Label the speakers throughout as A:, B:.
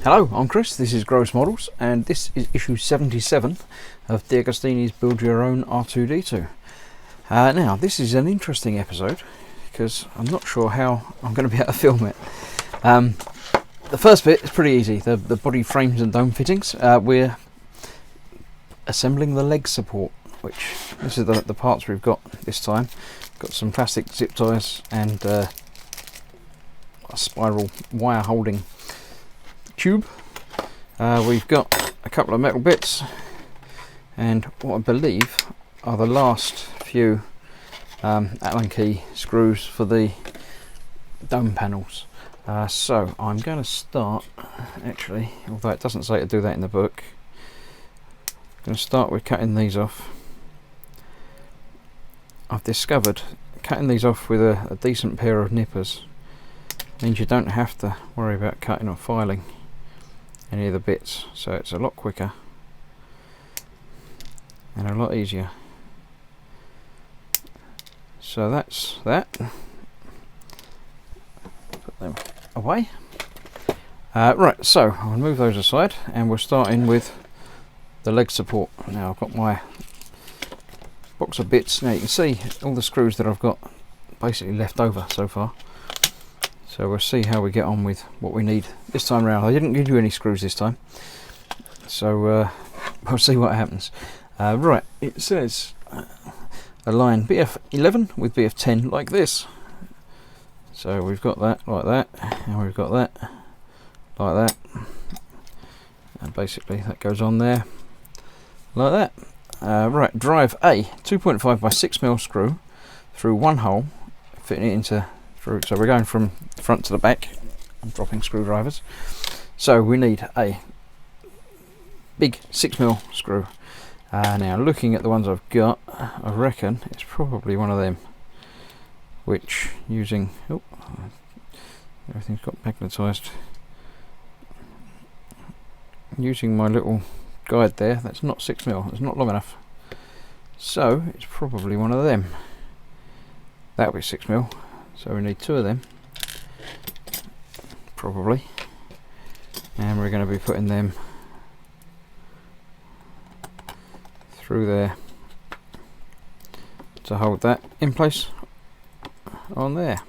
A: Hello, I'm Chris, this is Gross Models, and this is issue 77 of DeAgostini's Build Your Own R2D2. Now, this is an interesting episode, because I'm not sure how I'm going to be able to film it. The first bit is pretty easy, the body frames and dome fittings. We're assembling the leg support, which this is the parts we've got this time. Got some plastic zip ties and a spiral wire holding tube. We've got a couple of metal bits and what I believe are the last few Allen key screws for the dome panels. So I'm going to start, actually, although it doesn't say to do that in the book, I'm going to start with cutting these off. I've discovered cutting these off with a decent pair of nippers means you don't have to worry about cutting or filing any of the bits, so it's a lot quicker and a lot easier. So that's that. Put them away. Right, so I'll move those aside and we're starting with the leg support. Now I've got my box of bits. Now you can see all the screws that I've got basically left over so far. So we'll see how we get on with what we need this time around. I didn't give you any screws this time, so we'll see what happens. Right, it says align BF11 with BF10 like this. So we've got that like that, and we've got that like that, and basically that goes on there like that. Right, drive a 2.5 by 6mm screw through one hole, fitting it into through. So we're going from front to the back. I'm dropping screwdrivers. So we need a big 6mm screw. Now looking at the ones I've got, I reckon it's probably one of them, which using, oh, everything's got magnetised. Using my little guide there, that's not 6mm, it's not long enough. So it's probably one of them. That'll be 6mm. So we need two of them, probably, and we're going to be putting them through there to hold that in place on there.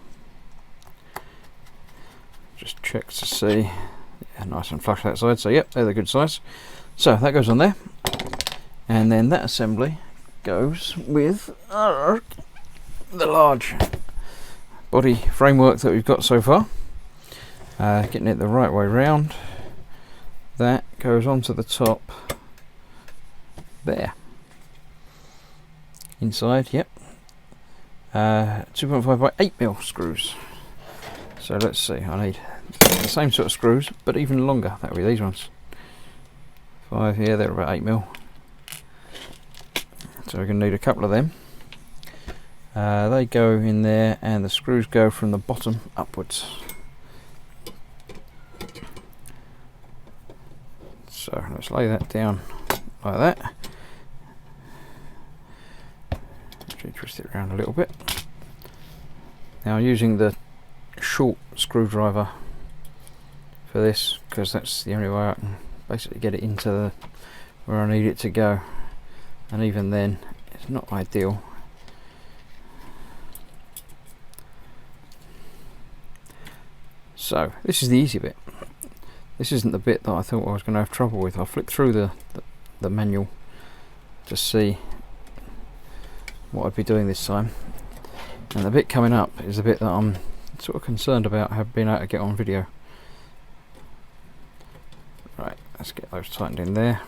A: Just check to see, yeah, nice and flush that side, so yep, they're the good size. So that goes on there, and then that assembly goes with the large body framework that we've got so far. Getting it the right way round. That goes onto the top there. Inside, yep. 2.5 by 8mm screws. So let's see, I need the same sort of screws, but even longer. That'll be these ones. 5 here, they're about 8mm. So we're going to need a couple of them. They go in there and the screws go from the bottom upwards. So let's lay that down like that. Twist it around a little bit. Now using the short screwdriver for this, because that's the only way I can basically get it into where I need it to go, and even then it's not ideal. So this is the easy bit. This isn't the bit that I thought I was going to have trouble with. I flicked through the manual to see what I'd be doing this time, and the bit coming up is the bit that I'm sort of concerned about being able to get on video. Right, let's get those tightened in there.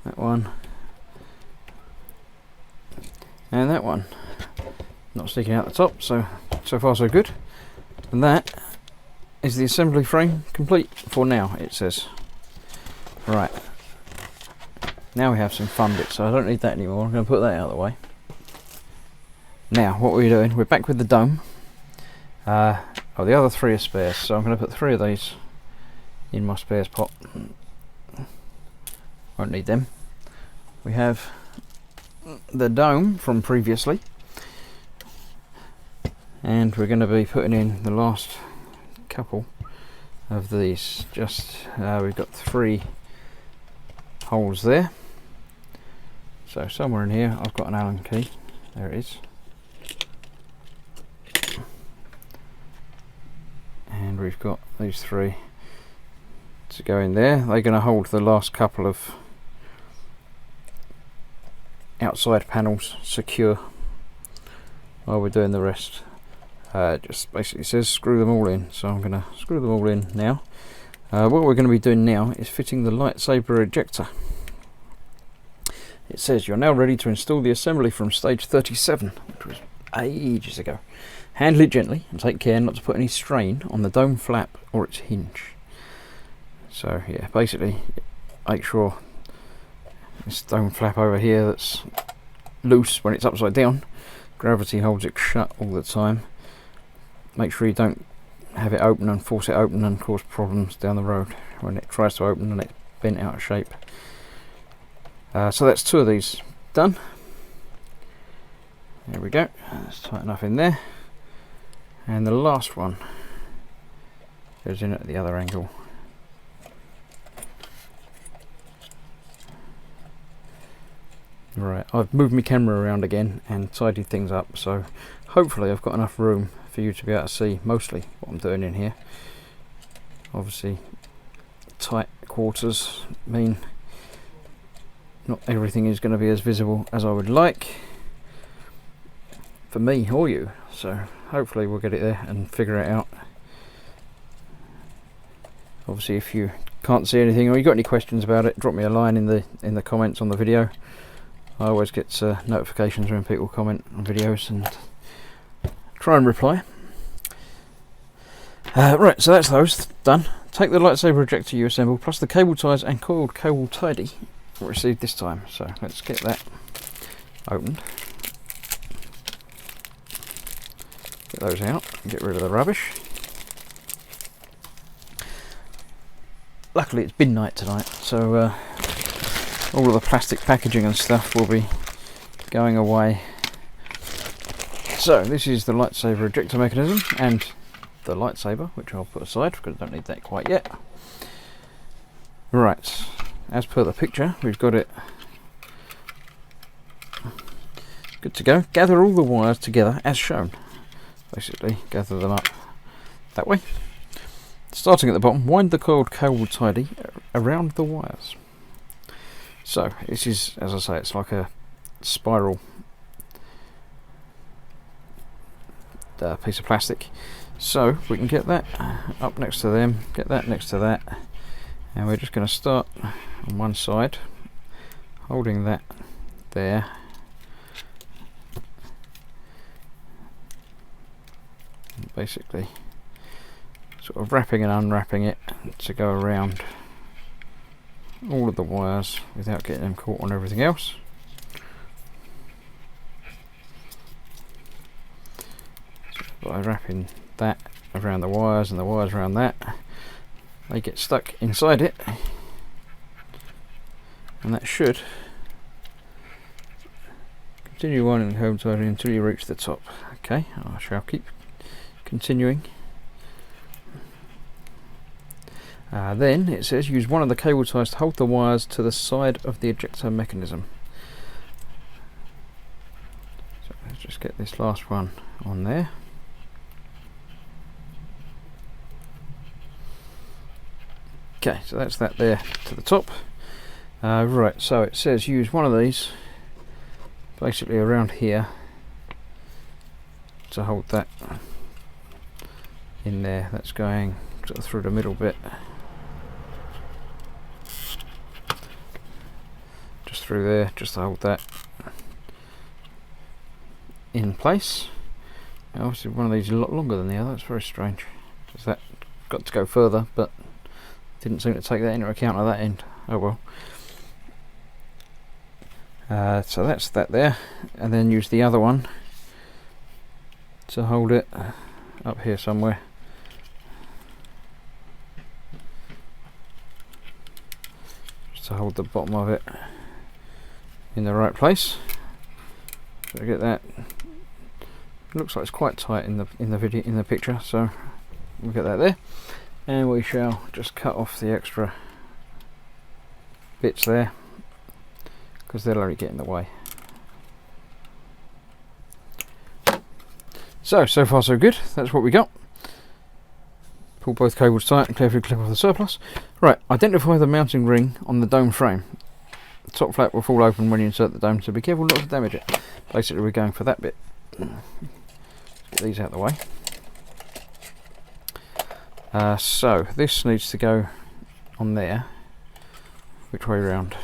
A: That one and that one. Not sticking out the top, so far so good. And that is the assembly frame complete for now, it says. Right, now we have some fun bits, so I don't need that anymore. I'm going to put that out of the way. Now what we're doing, we're back with the dome. The other three are spares, so I'm going to put 3 of these in my spares pot. Won't need them. We have the dome from previously. and we're going to be putting in the last couple of these. Just we've got 3 holes there, so somewhere in here I've got an Allen key. There it is, and we've got these 3 to go in there. They're going to hold the last couple of outside panels secure while we're doing the rest. Just basically says screw them all in, so I'm going to screw them all in now. What we're going to be doing now is fitting the lightsaber ejector. It says you're now ready to install the assembly from stage 37, which was ages ago. Handle it gently and take care not to put any strain on the dome flap or its hinge. So yeah, basically make sure this dome flap over here that's loose when it's upside down, gravity holds it shut all the time. Make sure you don't have it open and force it open and cause problems down the road when it tries to open and it's bent out of shape. So that's 2 of these done. There we go, that's tight enough in there. And the last one goes in at the other angle. Right, I've moved my camera around again and tidied things up, so hopefully I've got enough room for you to be able to see mostly what I'm doing in here. Obviously tight quarters mean not everything is going to be as visible as I would like for me or you, so hopefully we'll get it there and figure it out. Obviously if you can't see anything or you got any questions about it, drop me a line in the comments on the video. I always get notifications when people comment on videos and try and reply. Right, so that's those done. Take the lightsaber ejector you assembled, plus the cable ties and coiled cable tidy received this time. So let's get that opened. Get those out and get rid of the rubbish. Luckily it's bin night tonight, so all of the plastic packaging and stuff will be going away. So this is the lightsaber ejector mechanism and the lightsaber, which I'll put aside because I don't need that quite yet. Right, as per the picture, we've got it good to go. Gather all the wires together as shown. Basically gather them up that way. Starting at the bottom, wind the coiled cable tidy around the wires. So this is, as I say, it's like a spiral piece of plastic. So we can get that up next to them, get that next to that, and we're just going to start on one side, holding that there. Basically sort of wrapping and unwrapping it to go around all of the wires without getting them caught on everything else. So by wrapping that around the wires and the wires around that, they get stuck inside it, and that should continue winding the cable tidy until you reach the top. Okay, I shall keep continuing. Then it says use one of the cable ties to hold the wires to the side of the ejector mechanism. So let's just get this last one on there. Okay, so that's that there to the top. Right, so it says use one of these basically around here to hold that in there. That's going sort of through the middle bit. Just through there, just to hold that in place. Now obviously one of these is a lot longer than the other. It's very strange because that got to go further, but didn't seem to take that into account at that end. Oh well. So that's that there, and then use the other one to hold it up here somewhere. Just to hold the bottom of it in the right place. So get that It looks like it's quite tight in the picture, so we'll get that there, and we shall just cut off the extra bits there because they'll only get in the way. So far so good. That's what we got. Pull both cables tight and carefully clip off the surplus. Right, identify the mounting ring on the dome frame. The top flap will fall open when you insert the dome, so be careful not to damage it. Basically we're going for that bit. Let's get these out of the way. So this needs to go on there. Which way round?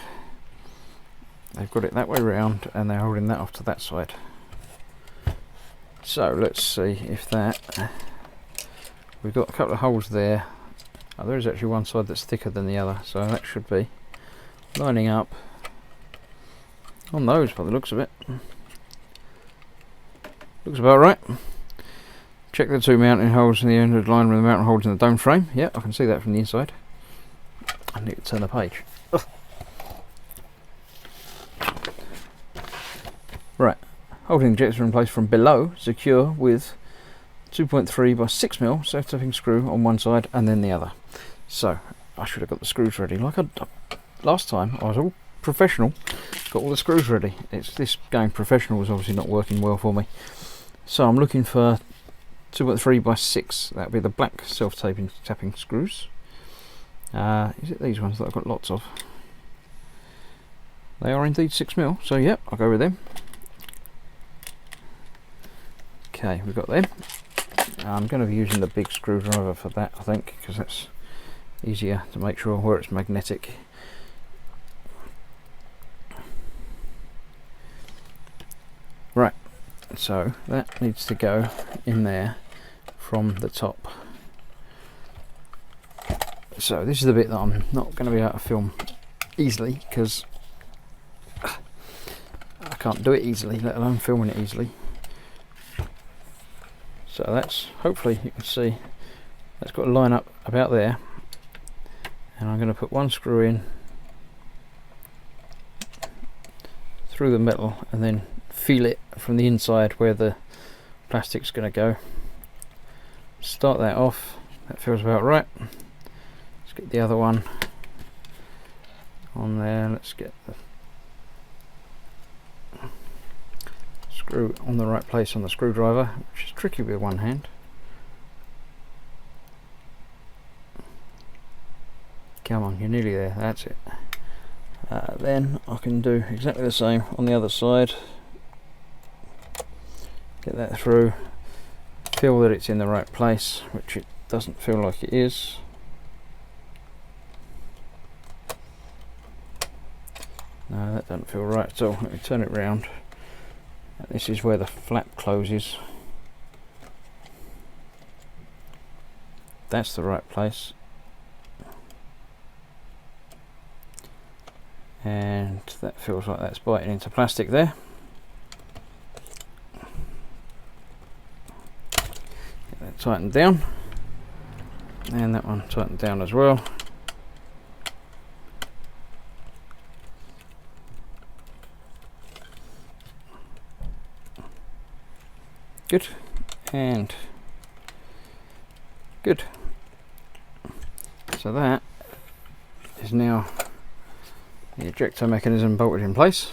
A: They've got it that way round and they're holding that off to that side. So let's see if that, we've got a couple of holes there. Oh, there is actually one side that's thicker than the other, so that should be lining up on those by the looks of it. Looks about right. Check the two mounting holes in the end of the line with the mounting holes in the dome frame. Yeah, I can see that from the inside. I need to turn the page. Ugh. Right, holding the injector in place from below, secure with 2.3 by 6mm self-tapping screw on one side and then the other. So I should have got the screws ready. Like last time, I was all professional, got all the screws ready. This going professional was obviously not working well for me. So I'm looking for 2.3 by 6. That would be the black self-tapping screws. Is it these ones that I've got lots of? They are indeed 6mm, so yep, I'll go with them. Okay, we've got them. I'm going to be using the big screwdriver for that, I think, because that's easier to make sure where it's magnetic. Right, so that needs to go in there from the top. So this is the bit that I'm not going to be able to film easily because I can't do it easily, let alone filming it easily. So that's, hopefully you can see, that's got to line up about there, and I'm going to put one screw in through the metal and then feel it from the inside where the plastic's going to go. Start that off, that feels about right. Let's get the other one on there. Let's get the screw on the right place on the screwdriver, which is tricky with one hand. Come on, you're nearly there, that's it. Then I can do exactly the same on the other side. Get that through, feel that it's in the right place, which it doesn't feel like it is. No, that doesn't feel right at all. Let me turn it round. This is where the flap closes. That's the right place. And that feels like that's biting into plastic there. Get that tightened down. And that one tightened down as well. Good, and good. So that is now the ejector mechanism bolted in place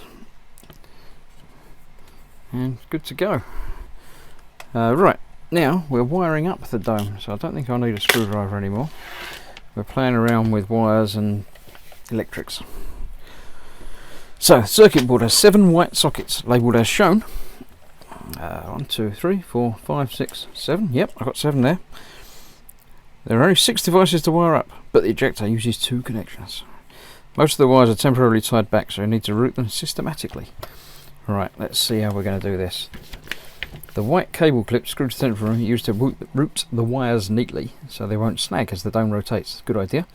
A: and good to go. Right, now we're wiring up the dome, so I don't think I need a screwdriver anymore. We're playing around with wires and electrics. So the circuit board has 7 white sockets labelled as shown. 1, 2, 3, 4, 5, 6, 7. Yep, I've got 7 there. There are only 6 devices to wire up, but the ejector uses 2 connections. Most of the wires are temporarily tied back, so you need to route them systematically. Right, let's see how we're going to do this. The white cable clip screwed to the center room used to route the wires neatly, so they won't snag as the dome rotates. Good idea.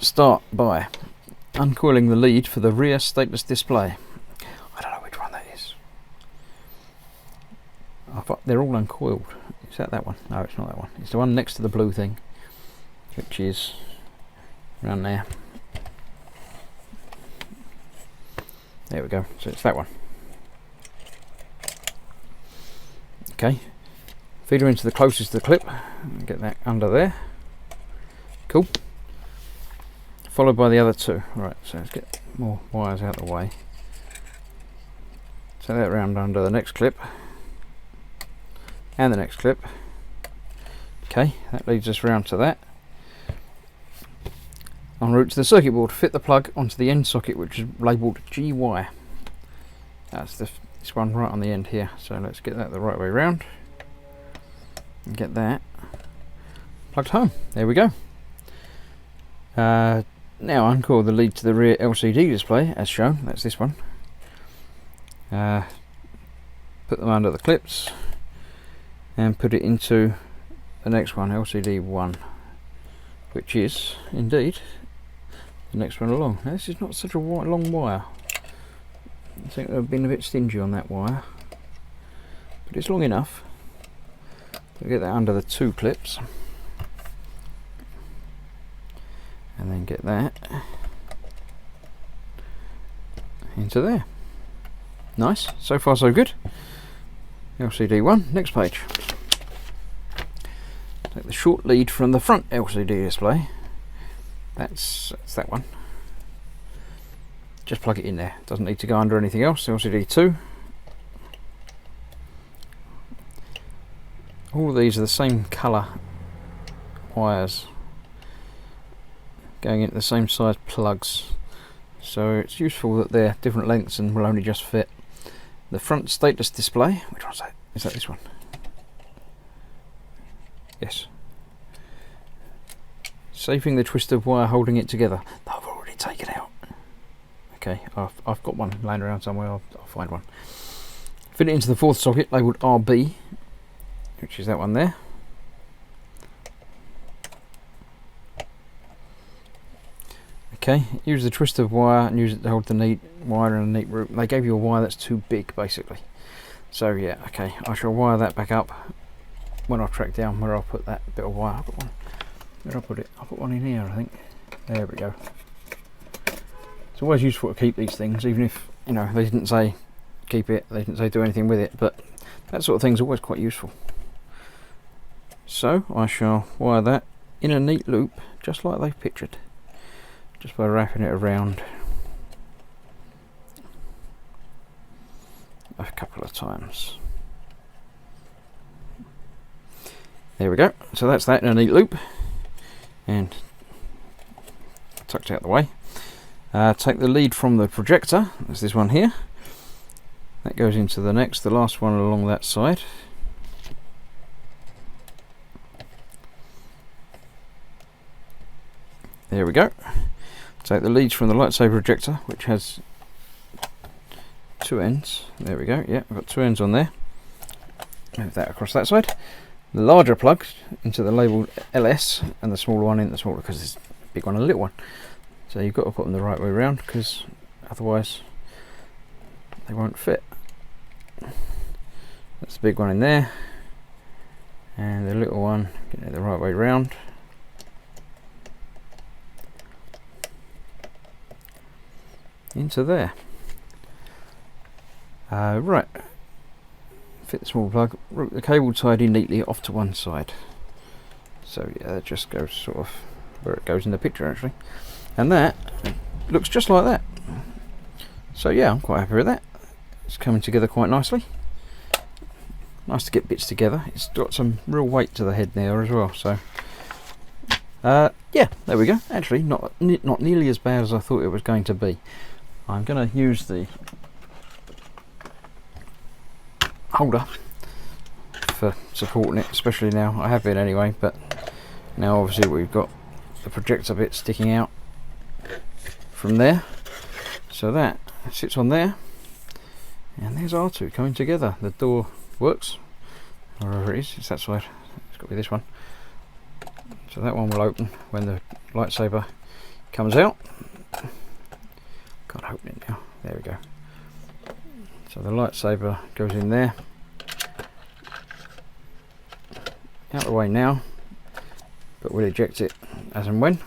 A: Start by uncoiling the lead for the rear stateless display. I don't know which one that is. They're all uncoiled. Is that one? No, it's not that one. It's the one next to the blue thing, which is around there. There we go. So it's that one. Okay, feed her into the closest to the clip, get that under there, cool, followed by the other two. Right, so let's get more wires out of the way. So that round under the next clip, and the next clip. Okay, that leads us round to that. En route to the circuit board, fit the plug onto the end socket which is labelled GY. That's this one right on the end here. So let's get that the right way round and get that plugged home. There we go. Now uncoil the lead to the rear LCD display as shown. That's this one. Put them under the clips and put it into the next one, LCD 1, which is indeed the next one along. Now, this is not such a long wire. I think I've been a bit stingy on that wire, but it's long enough. So get that under the two clips and then get that into there. Nice, so far so good. LCD 1, next page. Take the short lead from the front LCD display. That's that one. Just plug it in there. Doesn't need to go under anything else. LCD 2. All of these are the same colour wires going into the same size plugs. So it's useful that they're different lengths and will only just fit. The front status display, which one's that? Is that this one? Yes. Saving the twist of wire holding it together. I've already taken out. Okay, I've got one laying around somewhere. I'll find one. Fit it into the fourth socket labelled RB, which is that one there. Okay, use the twist of wire and use it to hold the neat wire in a neat route. They gave you a wire that's too big basically. So yeah, okay, I shall wire that back up when I track down where I'll put that bit of wire. I've got one. Where did I put it? I'll put one in here, I think. There we go. It's always useful to keep these things, even if, you know, they didn't say keep it, they didn't say do anything with it, but that sort of thing's always quite useful. So I shall wire that in a neat loop, just like they've pictured, just by wrapping it around a couple of times. There we go. So that's that in a neat loop, and tucked out the way. Take the lead from the projector. That's this one here. That goes into the next, the last one along that side. There we go. Take the leads from the lightsaber projector, which has two ends. There we go. Yeah, I've got two ends on there. Move that across that side. The larger plug into the labelled LS, and the smaller one in the smaller, because there's a big one and a little one. So you've got to put them the right way around, because otherwise they won't fit. That's the big one in there, and the little one, get it the right way around. Into there. Right. Fit the small plug, route the cable tied in neatly off to one side. So yeah, that just goes sort of where it goes in the picture actually. And that looks just like that. So yeah, I'm quite happy with that. It's coming together quite nicely. Nice to get bits together. It's got some real weight to the head there as well. So yeah, there we go. Actually, not nearly as bad as I thought it was going to be. I'm going to use the holder for supporting it, especially now. I have been anyway, but now obviously we've got the projector bit sticking out from there, so that sits on there, and there's R2 coming together. The door works, wherever it is. It's that side. It's got to be this one. So that one will open when the lightsaber comes out. Can't open it now. There we go. So the lightsaber goes in there. Out of the way now, but we'll eject it as and when.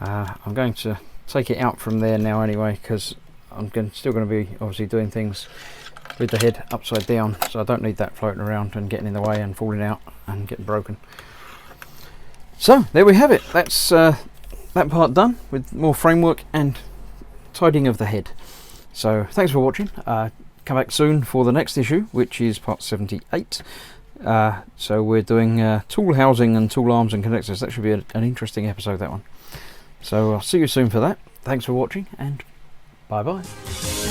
A: I'm going to take it out from there now anyway, because I'm still going to be obviously doing things with the head upside down, so I don't need that floating around and getting in the way and falling out and getting broken. So there we have it. That's that part done, with more framework and tidying of the head. So thanks for watching. Come back soon for the next issue, which is part 78. So we're doing tool housing and tool arms and connectors. That should be an interesting episode, that one. So I'll see you soon for that. Thanks for watching, and bye bye.